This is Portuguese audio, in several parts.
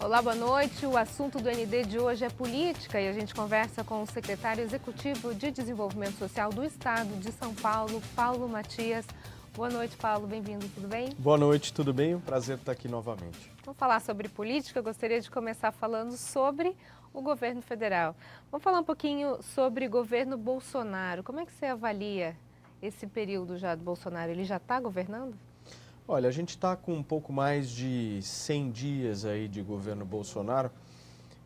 Olá, boa noite. O assunto do ND de hoje é política e a gente conversa com o secretário executivo de Desenvolvimento Social do Estado de São Paulo, Paulo Matias. Boa noite, Paulo. Bem-vindo, tudo bem? Boa noite, tudo bem? Um prazer estar aqui novamente. Vamos falar sobre política. Eu gostaria de começar falando sobre o governo federal. Vamos falar um pouquinho sobre o governo Bolsonaro. Como é que você avalia esse período já do Bolsonaro? Ele já está governando? Olha, a gente está com um pouco mais de 100 dias aí de governo Bolsonaro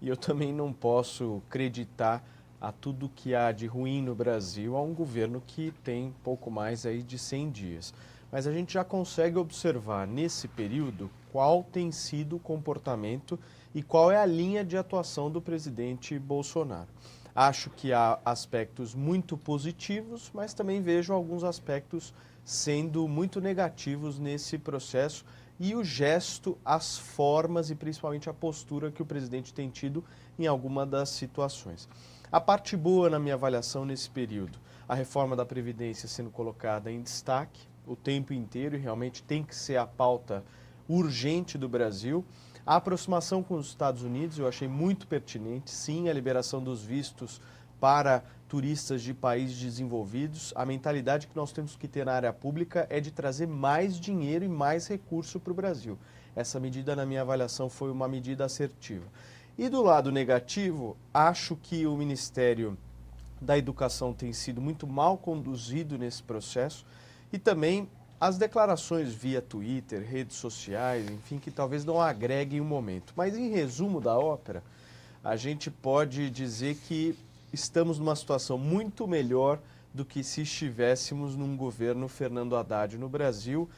e eu também não posso acreditar a tudo que há de ruim no Brasil a um governo que tem pouco mais aí de 100 dias. Mas a gente já consegue observar nesse período qual tem sido o comportamento e qual é a linha de atuação do presidente Bolsonaro. Acho que há aspectos muito positivos, mas também vejo alguns aspectos sendo muito negativos nesse processo e o gesto, as formas e principalmente a postura que o presidente tem tido em alguma das situações. A parte boa na minha avaliação nesse período, a reforma da Previdência sendo colocada em destaque o tempo inteiro e realmente tem que ser a pauta urgente do Brasil. A aproximação com os Estados Unidos eu achei muito pertinente, sim, a liberação dos vistos para turistas de países desenvolvidos. A mentalidade que nós temos que ter na área pública é de trazer mais dinheiro e mais recurso para o Brasil. Essa medida, na minha avaliação, foi uma medida assertiva. E do lado negativo, acho que o Ministério da Educação tem sido muito mal conduzido nesse processo e também as declarações via Twitter, redes sociais, enfim, que talvez não agreguem o momento. Mas em resumo da ópera, a gente pode dizer que estamos numa situação muito melhor do que se estivéssemos num governo Fernando Haddad no Brasil,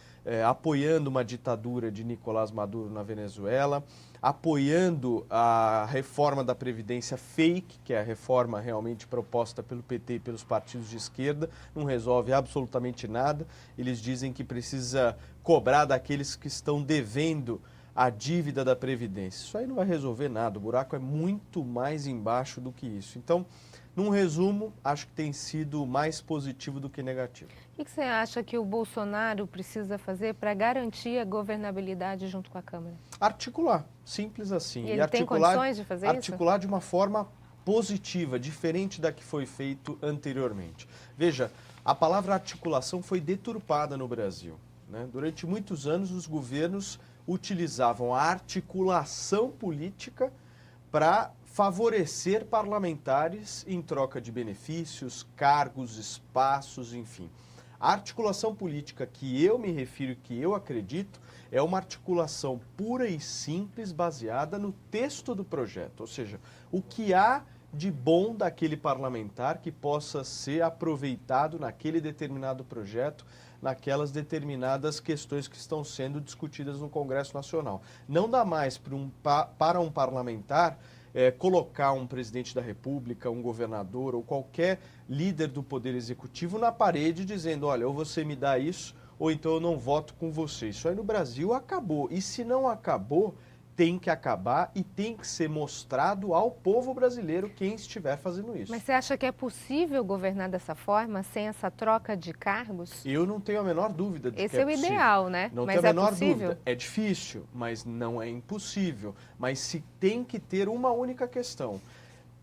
apoiando uma ditadura de Nicolás Maduro na Venezuela, apoiando a reforma da Previdência fake, que é a reforma realmente proposta pelo PT e pelos partidos de esquerda, não resolve absolutamente nada. Eles dizem que precisa cobrar daqueles que estão devendo a dívida da Previdência. Isso aí não vai resolver nada, o buraco é muito mais embaixo do que isso. Então, num resumo, acho que tem sido mais positivo do que negativo. O que você acha que o Bolsonaro precisa fazer para garantir a governabilidade junto com a Câmara? Articular, simples assim. E ele tem condições de fazer isso? Articular de uma forma positiva, diferente da que foi feito anteriormente. Veja, a palavra articulação foi deturpada no Brasil, né? Durante muitos anos, os governos utilizavam a articulação política para favorecer parlamentares em troca de benefícios, cargos, espaços, enfim. A articulação política que eu me refiro, que eu acredito, é uma articulação pura e simples baseada no texto do projeto, ou seja, o que há de bom daquele parlamentar que possa ser aproveitado naquele determinado projeto, naquelas determinadas questões que estão sendo discutidas no Congresso Nacional. Não dá mais para um parlamentar colocar um presidente da República, um governador ou qualquer líder do Poder Executivo na parede dizendo, olha, ou você me dá isso ou então eu não voto com você. Isso aí no Brasil acabou. E se não acabou, tem que acabar e tem que ser mostrado ao povo brasileiro quem estiver fazendo isso. Mas você acha que é possível governar dessa forma, sem essa troca de cargos? Eu não tenho a menor dúvida de Esse que é o possível. ideal, né? Não Mas tenho a é menor possível? dúvida. É difícil, mas não é impossível. Mas se tem que ter uma única questão.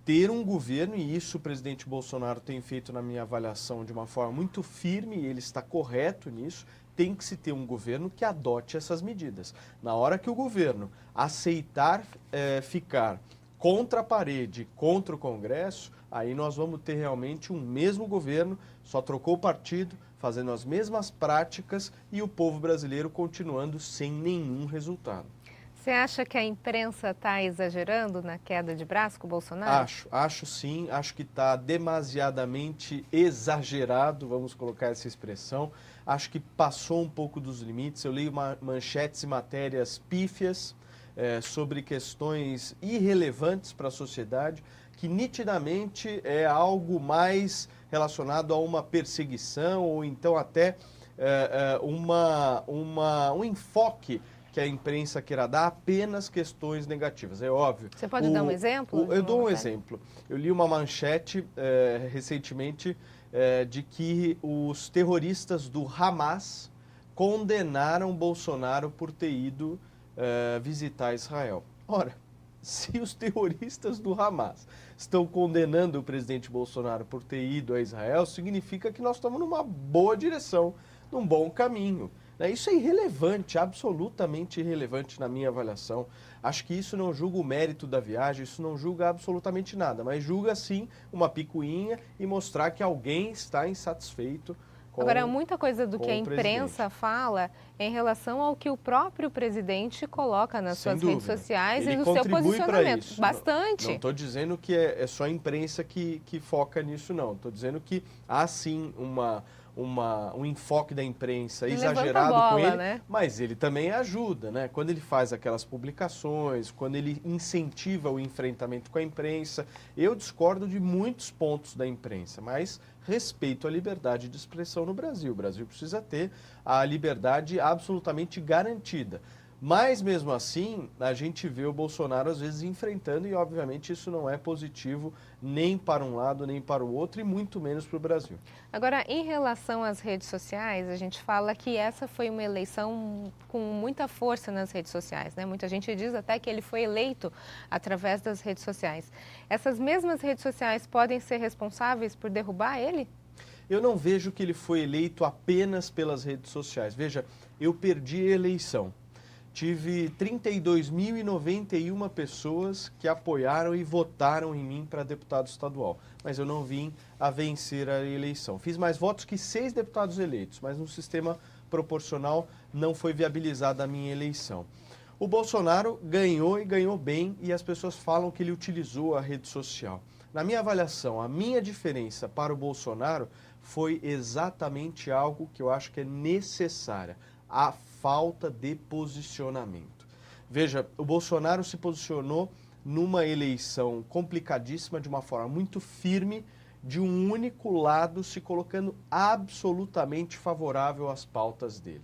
Ter um governo, e isso o presidente Bolsonaro tem feito na minha avaliação de uma forma muito firme, e ele está correto nisso, tem que se ter um governo que adote essas medidas. Na hora que o governo aceitar ficar contra a parede, contra o Congresso, aí nós vamos ter realmente um mesmo governo, só trocou o partido, fazendo as mesmas práticas e o povo brasileiro continuando sem nenhum resultado. Você acha que a imprensa está exagerando na queda de braço com o Bolsonaro? Acho sim, acho que está demasiadamente exagerado, vamos colocar essa expressão. Acho que passou um pouco dos limites. Eu leio manchetes e matérias pífias sobre questões irrelevantes para a sociedade, que nitidamente é algo mais relacionado a uma perseguição ou então até um enfoque que a imprensa queira dar apenas questões negativas, é óbvio. Você pode dar um exemplo? Eu dou um exemplo. Eu li uma manchete recentemente de que os terroristas do Hamas condenaram Bolsonaro por ter ido visitar Israel. Ora, se os terroristas do Hamas estão condenando o presidente Bolsonaro por ter ido a Israel, significa que nós estamos numa boa direção, num bom caminho. Isso é irrelevante, absolutamente irrelevante na minha avaliação. Acho que isso não julga o mérito da viagem, isso não julga absolutamente nada, mas julga sim uma picuinha e mostrar que alguém está insatisfeito com Agora, muita coisa do que a imprensa presidente. fala é em relação ao que o próprio presidente coloca nas Sem suas dúvida. redes sociais Ele e no seu contribui para posicionamento. isso. Bastante. Não estou dizendo que é só a imprensa que foca nisso, não. Estou dizendo que há sim um enfoque da imprensa Ele exagerado levanta a bola, com ele, né? mas ele também ajuda, né? Quando ele faz aquelas publicações, quando ele incentiva o enfrentamento com a imprensa. Eu discordo de muitos pontos da imprensa, mas respeito à liberdade de expressão no Brasil. O Brasil precisa ter a liberdade absolutamente garantida. Mas, mesmo assim, a gente vê o Bolsonaro, às vezes, enfrentando e, obviamente, isso não é positivo nem para um lado, nem para o outro e muito menos para o Brasil. Agora, em relação às redes sociais, a gente fala que essa foi uma eleição com muita força nas redes sociais, né? Muita gente diz até que ele foi eleito através das redes sociais. Essas mesmas redes sociais podem ser responsáveis por derrubar ele? Eu não vejo que ele foi eleito apenas pelas redes sociais. Veja, eu perdi a eleição. Tive 32.091 pessoas que apoiaram e votaram em mim para deputado estadual, mas eu não vim a vencer a eleição. Fiz mais votos que 6 deputados eleitos, mas no sistema proporcional não foi viabilizada a minha eleição. O Bolsonaro ganhou e ganhou bem e as pessoas falam que ele utilizou a rede social. Na minha avaliação, a minha diferença para o Bolsonaro foi exatamente algo que eu acho que é necessária, a falta de posicionamento. Veja, o Bolsonaro se posicionou numa eleição complicadíssima de uma forma muito firme, de um único lado, se colocando absolutamente favorável às pautas dele.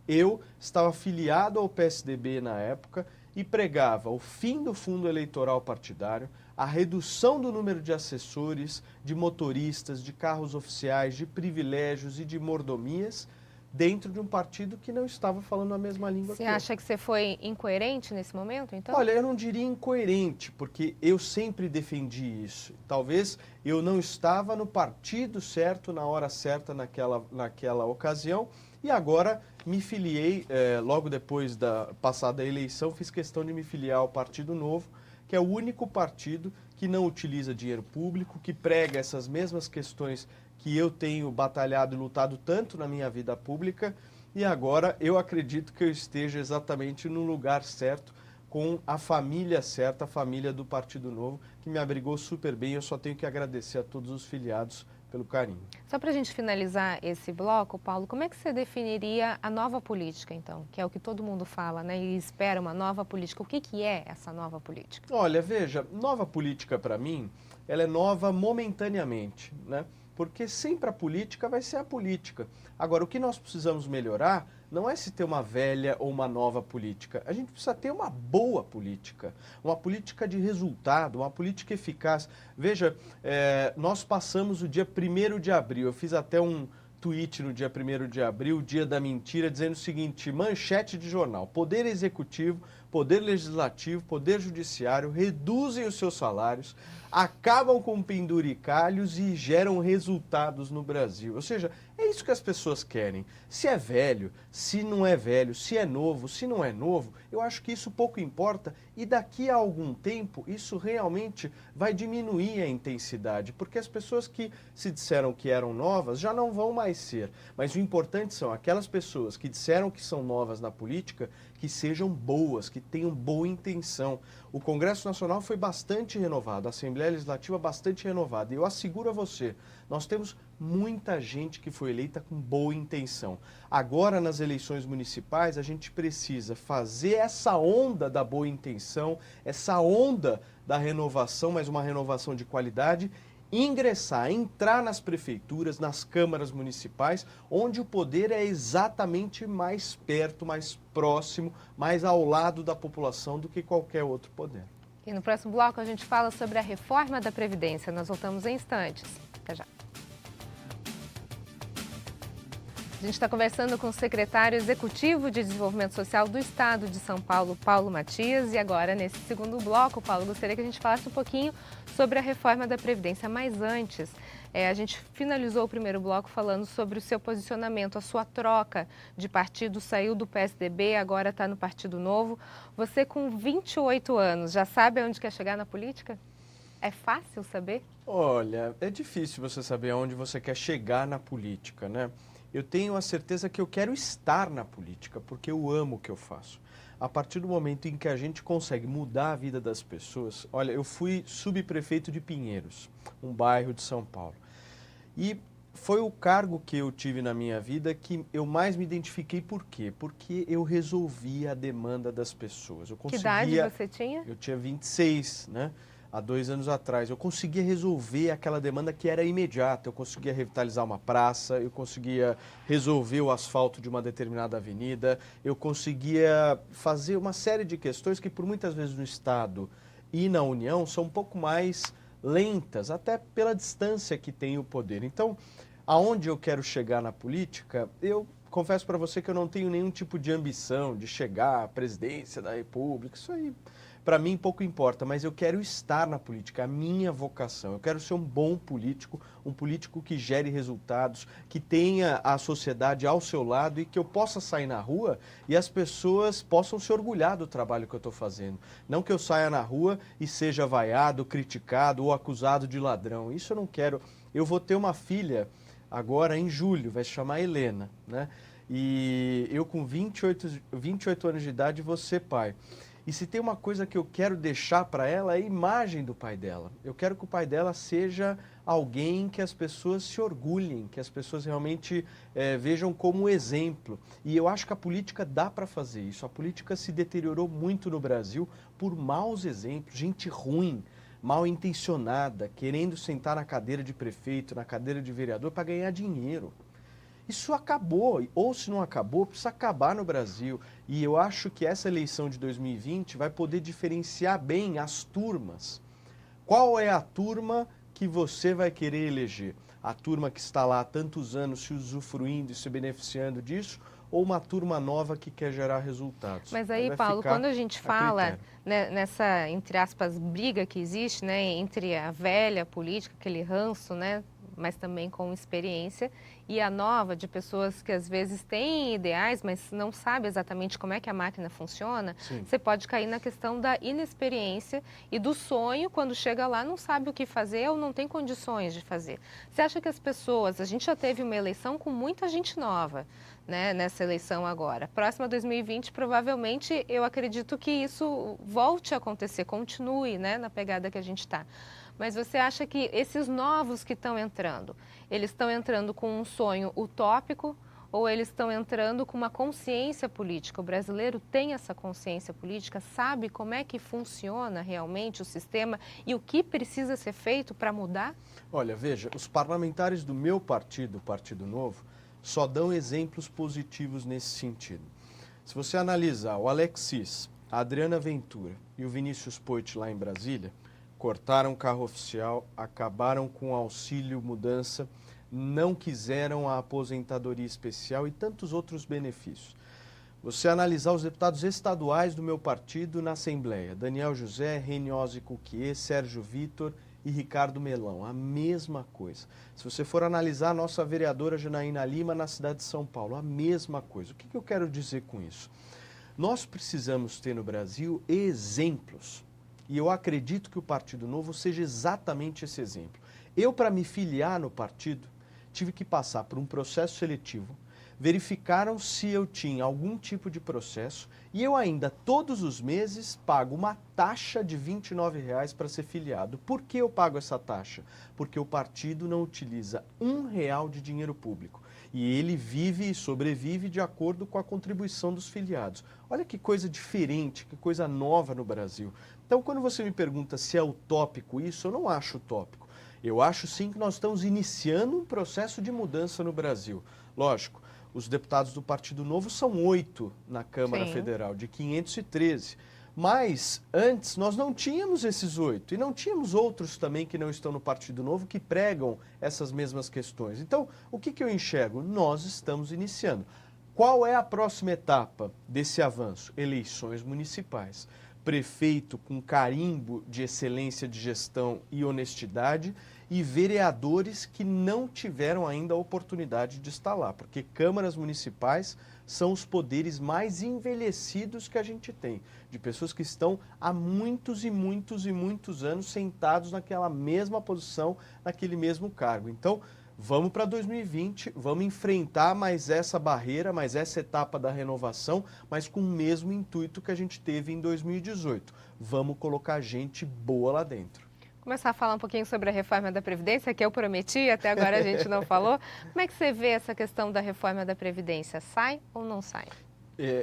Eu estava filiado ao PSDB na época e pregava o fim do fundo eleitoral partidário, a redução do número de assessores, de motoristas, de carros oficiais, de privilégios e de mordomias, dentro de um partido que não estava falando a mesma língua que eu. Você acha que você foi incoerente nesse momento, então? Olha, eu não diria incoerente, porque eu sempre defendi isso. Talvez eu não estava no partido certo, na hora certa, naquela ocasião, e agora me filiei, logo depois da passada eleição, fiz questão de me filiar ao Partido Novo, que é o único partido que não utiliza dinheiro público, que prega essas mesmas questões que eu tenho batalhado e lutado tanto na minha vida pública, e agora eu acredito que eu esteja exatamente no lugar certo, com a família certa, a família do Partido Novo, que me abrigou super bem. Eu só tenho que agradecer a todos os filiados pelo carinho. Só para a gente finalizar esse bloco, Paulo, como é que você definiria a nova política, então? Que é o que todo mundo fala, né? E espera uma nova política. O que é essa nova política? Olha, veja, nova política para mim, ela é nova momentaneamente, né? Porque sempre a política vai ser a política. Agora, o que nós precisamos melhorar não é se ter uma velha ou uma nova política. A gente precisa ter uma boa política, uma política de resultado, uma política eficaz. Veja, nós passamos o dia 1º de abril, eu fiz até um tweet no dia 1º de abril, dia da mentira, dizendo o seguinte: manchete de jornal: Poder Executivo, Poder Legislativo, Poder Judiciário reduzem os seus salários, acabam com penduricalhos e geram resultados no Brasil. Ou seja, é isso que as pessoas querem. Se é velho, se não é velho, se é novo, se não é novo, eu acho que isso pouco importa e daqui a algum tempo isso realmente vai diminuir a intensidade, porque as pessoas que se disseram que eram novas já não vão mais ser. Mas o importante são aquelas pessoas que disseram que são novas na política, que sejam boas, que tenham boa intenção. O Congresso Nacional foi bastante renovado, a Assembleia Legislativa bastante renovada. E eu asseguro a você, nós temos muita gente que foi eleita com boa intenção. Agora, nas eleições municipais, a gente precisa fazer essa onda da boa intenção, essa onda da renovação, mas uma renovação de qualidade, entrar nas prefeituras, nas câmaras municipais, onde o poder é exatamente mais perto, mais próximo, mais ao lado da população do que qualquer outro poder. E no próximo bloco a gente fala sobre a reforma da Previdência. Nós voltamos em instantes. Até já. A gente está conversando com o secretário executivo de Desenvolvimento Social do Estado de São Paulo, Paulo Matias. E agora, nesse segundo bloco, Paulo, gostaria que a gente falasse um pouquinho sobre a reforma da Previdência. Mas antes, a gente finalizou o primeiro bloco falando sobre o seu posicionamento, a sua troca de partido, saiu do PSDB, agora está no Partido Novo. Você com 28 anos, já sabe aonde quer chegar na política? É fácil saber? Olha, é difícil você saber aonde você quer chegar na política, né? Eu tenho a certeza que eu quero estar na política, porque eu amo o que eu faço. A partir do momento em que a gente consegue mudar a vida das pessoas... Olha, eu fui subprefeito de Pinheiros, um bairro de São Paulo. E foi o cargo que eu tive na minha vida que eu mais me identifiquei. Por quê? Porque eu resolvi a demanda das pessoas. Eu conseguia... Que idade você tinha? Eu tinha 26, né? Há 2 anos atrás. Eu conseguia resolver aquela demanda que era imediata. Eu conseguia revitalizar uma praça, eu conseguia resolver o asfalto de uma determinada avenida, eu conseguia fazer uma série de questões que por muitas vezes no Estado e na União são um pouco mais lentas, até pela distância que tem o poder. Então, aonde eu quero chegar na política, eu confesso para você que eu não tenho nenhum tipo de ambição de chegar à presidência da República, isso aí para mim pouco importa, mas eu quero estar na política, a minha vocação. Eu quero ser um bom político, um político que gere resultados, que tenha a sociedade ao seu lado e que eu possa sair na rua e as pessoas possam se orgulhar do trabalho que eu estou fazendo. Não que eu saia na rua e seja vaiado, criticado ou acusado de ladrão. Isso eu não quero. Eu vou ter uma filha agora em julho, vai se chamar Helena, né? E eu com 28 anos de idade vou ser pai. E se tem uma coisa que eu quero deixar para ela, é a imagem do pai dela. Eu quero que o pai dela seja alguém que as pessoas se orgulhem, que as pessoas realmente vejam como exemplo. E eu acho que a política dá para fazer isso. A política se deteriorou muito no Brasil por maus exemplos, gente ruim, mal intencionada, querendo sentar na cadeira de prefeito, na cadeira de vereador para ganhar dinheiro. Isso acabou, ou se não acabou, precisa acabar no Brasil. E eu acho que essa eleição de 2020 vai poder diferenciar bem as turmas. Qual é a turma que você vai querer eleger? A turma que está lá há tantos anos se usufruindo e se beneficiando disso? Ou uma turma nova que quer gerar resultados? Mas aí, Paulo, quando a gente fala nessa, entre aspas, briga que existe, né, entre a velha política, aquele ranço, né, mas também com experiência, e a nova de pessoas que às vezes têm ideais, mas não sabem exatamente como é que a máquina funciona, Sim. Você pode cair na questão da inexperiência e do sonho, quando chega lá não sabe o que fazer ou não tem condições de fazer. Você acha que as pessoas, a gente já teve uma eleição com muita gente nova, né, nessa eleição agora. Próxima 2020, provavelmente, eu acredito que isso volte a acontecer, continue, né, na pegada que a gente está. Mas você acha que esses novos que estão entrando, eles estão entrando com um sonho utópico ou eles estão entrando com uma consciência política? O brasileiro tem essa consciência política, sabe como é que funciona realmente o sistema e o que precisa ser feito para mudar? Olha, veja, os parlamentares do meu partido, o Partido Novo, só dão exemplos positivos nesse sentido. Se você analisar o Alexis, a Adriana Ventura e o Vinícius Poit lá em Brasília, cortaram o carro oficial, acabaram com o auxílio mudança, não quiseram a aposentadoria especial e tantos outros benefícios. Você analisar os deputados estaduais do meu partido na Assembleia, Daniel José, Reniose Cuquier, Sérgio Vitor e Ricardo Melão, a mesma coisa. Se você for analisar a nossa vereadora Janaína Lima na cidade de São Paulo, a mesma coisa. O que eu quero dizer com isso? Nós precisamos ter no Brasil exemplos. E eu acredito que o Partido Novo seja exatamente esse exemplo. Eu, para me filiar no partido, tive que passar por um processo seletivo, verificaram se eu tinha algum tipo de processo e eu ainda, todos os meses, pago uma taxa de R$ 29,00 para ser filiado. Por que eu pago essa taxa? Porque o partido não utiliza R$ 1 de dinheiro público. E ele vive e sobrevive de acordo com a contribuição dos filiados. Olha que coisa diferente, que coisa nova no Brasil. Então, quando você me pergunta se é utópico isso, eu não acho utópico. Eu acho sim que nós estamos iniciando um processo de mudança no Brasil. Lógico, os deputados do Partido Novo são 8 na Câmara Federal, de 513. Mas antes nós não tínhamos esses 8 e não tínhamos outros também que não estão no Partido Novo que pregam essas mesmas questões. Então, o que eu enxergo? Nós estamos iniciando. Qual é a próxima etapa desse avanço? Eleições municipais. Prefeito com carimbo de excelência de gestão e honestidade e vereadores que não tiveram ainda a oportunidade de estar lá, porque câmaras municipais são os poderes mais envelhecidos que a gente tem, de pessoas que estão há muitos e muitos e muitos anos sentados naquela mesma posição, naquele mesmo cargo. Então, vamos para 2020, vamos enfrentar mais essa barreira, mais essa etapa da renovação, mas com o mesmo intuito que a gente teve em 2018. Vamos colocar gente boa lá dentro. Começar a falar um pouquinho sobre a reforma da Previdência, que eu prometi, até agora a gente não falou. Como é que você vê essa questão da reforma da Previdência? Sai ou não sai?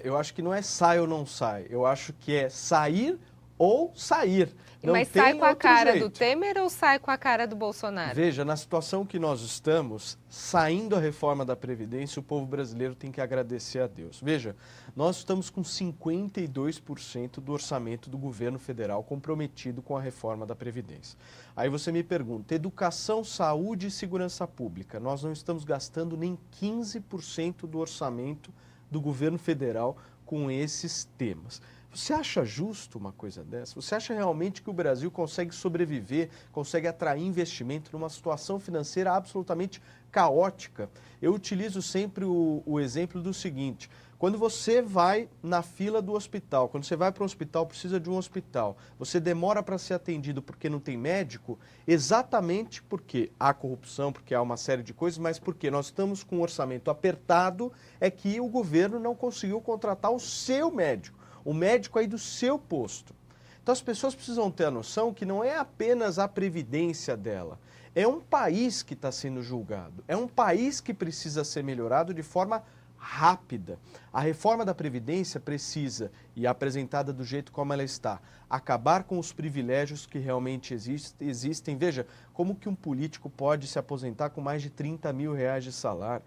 Eu acho que não é sai ou não sai, eu acho que é sair ou sair. Não Mas sai com a cara jeito. do Temer ou sai com a cara do Bolsonaro? Veja, na situação que nós estamos, saindo a reforma da Previdência, o povo brasileiro tem que agradecer a Deus. Veja, nós estamos com 52% do orçamento do governo federal comprometido com a reforma da Previdência. Aí você me pergunta, educação, saúde e segurança pública, nós não estamos gastando nem 15% do orçamento do governo federal com esses temas. Você acha justo uma coisa dessa? Você acha realmente que o Brasil consegue sobreviver, consegue atrair investimento numa situação financeira absolutamente caótica? Eu utilizo sempre o exemplo do seguinte: quando você vai na fila do hospital, quando você vai para um hospital, precisa de um hospital, você demora para ser atendido porque não tem médico, exatamente porque há corrupção, porque há uma série de coisas, mas porque nós estamos com um orçamento apertado, é que o governo não conseguiu contratar o seu médico. O médico aí do seu posto. Então as pessoas precisam ter a noção que não é apenas a previdência dela, é um país que está sendo julgado, é um país que precisa ser melhorado de forma rápida. A reforma da Previdência precisa, e apresentada do jeito como ela está, acabar com os privilégios que realmente existem. Veja, como que um político pode se aposentar com mais de 30 mil reais de salário?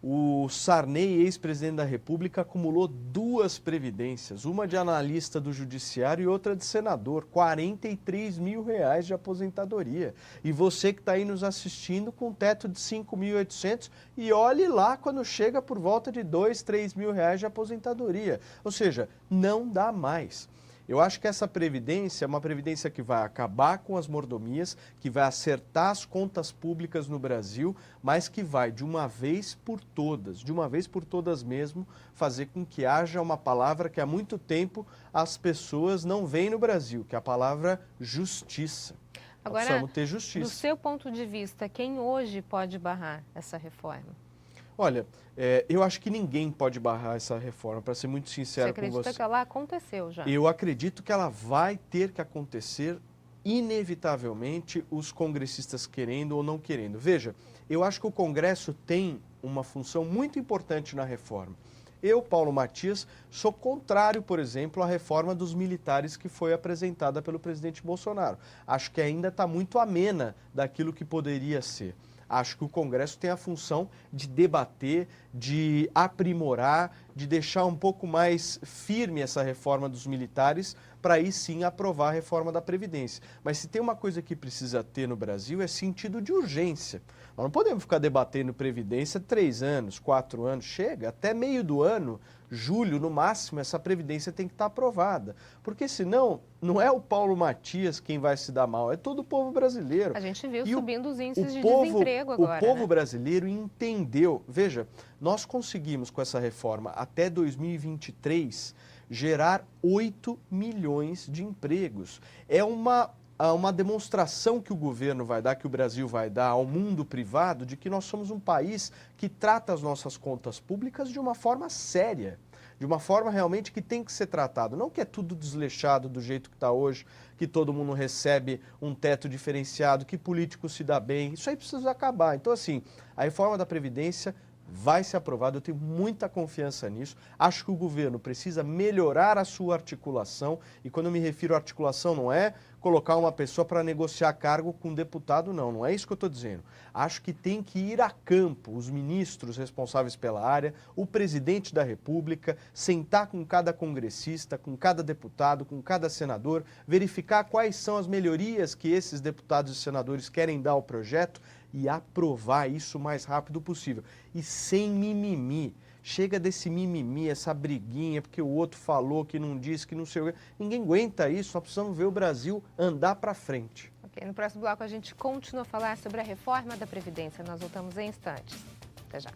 O Sarney, ex-presidente da República, acumulou 2 previdências, uma de analista do judiciário e outra de senador, 43 mil reais de aposentadoria. E você que está aí nos assistindo com um teto de 5.800 e olhe lá quando chega por volta de 2, 3 mil reais de aposentadoria. Ou seja, não dá mais. Eu acho que essa previdência é uma previdência que vai acabar com as mordomias, que vai acertar as contas públicas no Brasil, mas que vai, de uma vez por todas mesmo, fazer com que haja uma palavra que há muito tempo as pessoas não veem no Brasil, que é a palavra justiça. Agora, precisamos ter justiça. Do seu ponto de vista, quem hoje pode barrar essa reforma? Olha, eu acho que ninguém pode barrar essa reforma, para ser muito sincero com você. Você acredita que ela aconteceu já? Eu acredito que ela vai ter que acontecer inevitavelmente, os congressistas querendo ou não querendo. Veja, eu acho que o Congresso tem uma função muito importante na reforma. Eu, Paulo Matias, sou contrário, por exemplo, à reforma dos militares que foi apresentada pelo presidente Bolsonaro. Acho que ainda está muito amena daquilo que poderia ser. Acho que o Congresso tem a função de debater, de aprimorar, de deixar um pouco mais firme essa reforma dos militares, para aí sim aprovar a reforma da Previdência. Mas se tem uma coisa que precisa ter no Brasil é sentido de urgência. Nós não podemos ficar debatendo Previdência 3 anos, 4 anos, chega, até meio do ano, julho no máximo, essa Previdência tem que estar aprovada. Porque senão, não é o Paulo Matias quem vai se dar mal, é todo o povo brasileiro. A gente viu E subindo os índices de desemprego agora. O povo brasileiro entendeu. Veja, nós conseguimos com essa reforma até 2023 gerar 8 milhões de empregos. É uma demonstração que o governo vai dar, que o Brasil vai dar ao mundo privado, de que nós somos um país que trata as nossas contas públicas de uma forma séria, de uma forma realmente que tem que ser tratado. Não que é tudo desleixado do jeito que está hoje, que todo mundo recebe um teto diferenciado, que político se dá bem. Isso aí precisa acabar. Então, assim, a reforma da Previdência vai ser aprovado, eu tenho muita confiança nisso. Acho que o governo precisa melhorar a sua articulação, e quando eu me refiro à articulação não é colocar uma pessoa para negociar cargo com um deputado, não é isso que eu estou dizendo. Acho que tem que ir a campo, os ministros responsáveis pela área, o presidente da República, sentar com cada congressista, com cada deputado, com cada senador, verificar quais são as melhorias que esses deputados e senadores querem dar ao projeto e aprovar isso o mais rápido possível. E sem mimimi. Chega desse mimimi, essa briguinha, porque o outro falou que não disse, que não sei o quê. Ninguém aguenta isso, nós precisamos ver o Brasil andar para frente. Ok, no próximo bloco a gente continua a falar sobre a reforma da Previdência. Nós voltamos em instantes. Até já.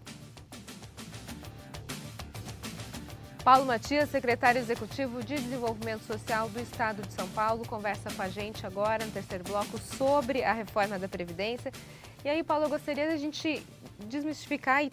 Paulo Matias, secretário executivo de Desenvolvimento Social do Estado de São Paulo, conversa com a gente agora no terceiro bloco sobre a reforma da Previdência. E aí, Paulo, eu gostaria da gente desmistificar e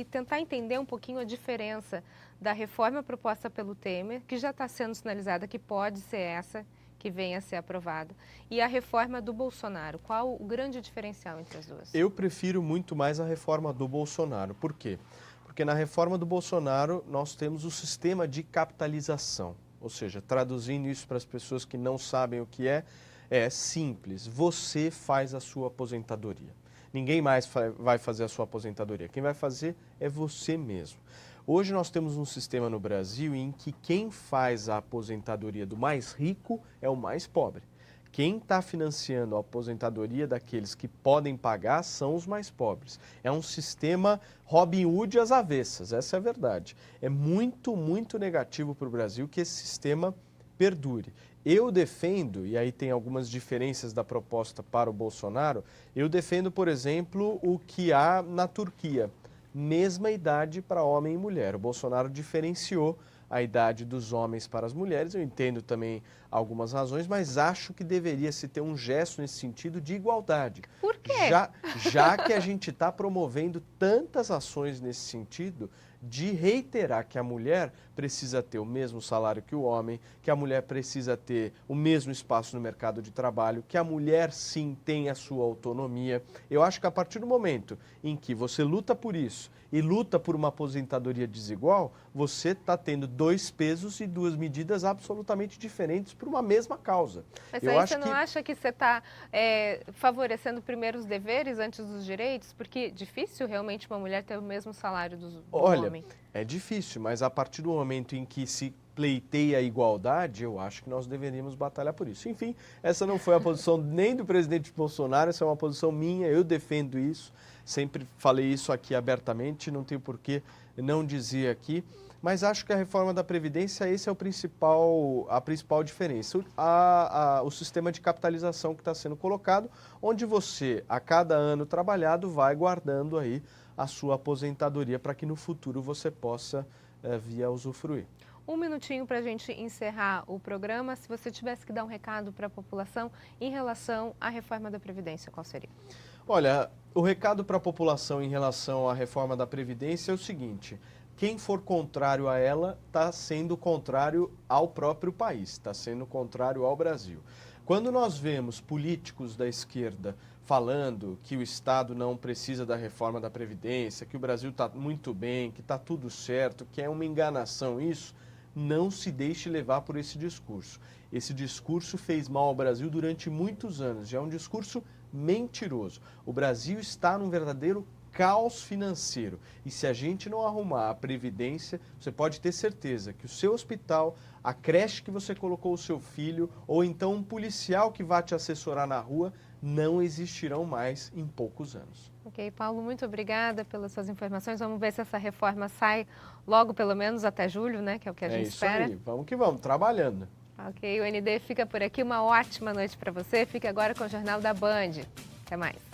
tentar entender um pouquinho a diferença da reforma proposta pelo Temer, que já está sendo sinalizada que pode ser essa que venha a ser aprovada, e a reforma do Bolsonaro. Qual o grande diferencial entre as duas? Eu prefiro muito mais a reforma do Bolsonaro. Por quê? Porque na reforma do Bolsonaro nós temos o sistema de capitalização. Ou seja, traduzindo isso para as pessoas que não sabem o que é simples. Você faz a sua aposentadoria. Ninguém mais vai fazer a sua aposentadoria. Quem vai fazer é você mesmo. Hoje nós temos um sistema no Brasil em que quem faz a aposentadoria do mais rico é o mais pobre. Quem está financiando a aposentadoria daqueles que podem pagar são os mais pobres. É um sistema Robin Hood às avessas, essa é a verdade. É muito, muito negativo para o Brasil que esse sistema perdure. Eu defendo, e aí tem algumas diferenças da proposta para o Bolsonaro, eu defendo, por exemplo, o que há na Turquia. Mesma idade para homem e mulher. O Bolsonaro diferenciou a idade dos homens para as mulheres. Eu entendo também algumas razões, mas acho que deveria se ter um gesto nesse sentido de igualdade. Por quê? Já que a gente está promovendo tantas ações nesse sentido, de reiterar que a mulher precisa ter o mesmo salário que o homem, que a mulher precisa ter o mesmo espaço no mercado de trabalho, que a mulher sim tem a sua autonomia. Eu acho que a partir do momento em que você luta por isso e luta por uma aposentadoria desigual, você está tendo dois pesos e duas medidas absolutamente diferentes para uma mesma causa. Mas aí você não acha que você está favorecendo primeiro os deveres antes dos direitos? Porque é difícil realmente uma mulher ter o mesmo salário do homem. É difícil, mas a partir do momento em que se pleiteia a igualdade, eu acho que nós deveríamos batalhar por isso. Enfim, essa não foi a posição nem do presidente Bolsonaro, essa é uma posição minha, eu defendo isso, sempre falei isso aqui abertamente, não tenho por que não dizer aqui, mas acho que a reforma da Previdência, esse é a principal diferença. O sistema de capitalização que está sendo colocado, onde você, a cada ano trabalhado, vai guardando aí a sua aposentadoria para que no futuro você possa vir a usufruir. Um minutinho para a gente encerrar o programa. Se você tivesse que dar um recado para a população em relação à reforma da Previdência, qual seria? Olha, o recado para a população em relação à reforma da Previdência é o seguinte: quem for contrário a ela está sendo contrário ao próprio país, está sendo contrário ao Brasil. Quando nós vemos políticos da esquerda falando que o Estado não precisa da reforma da Previdência, que o Brasil está muito bem, que está tudo certo, que é uma enganação isso, não se deixe levar por esse discurso. Esse discurso fez mal ao Brasil durante muitos anos, já é um discurso mentiroso. O Brasil está num verdadeiro caos financeiro. E se a gente não arrumar a Previdência, você pode ter certeza que o seu hospital, a creche que você colocou o seu filho, ou então um policial que vai te assessorar na rua, não existirão mais em poucos anos. Ok, Paulo, muito obrigada pelas suas informações. Vamos ver se essa reforma sai logo, pelo menos até julho, né? Que é o que a gente espera. É isso aí, vamos que vamos, trabalhando. Ok, o ND fica por aqui. Uma ótima noite para você. Fique agora com o Jornal da Band. Até mais.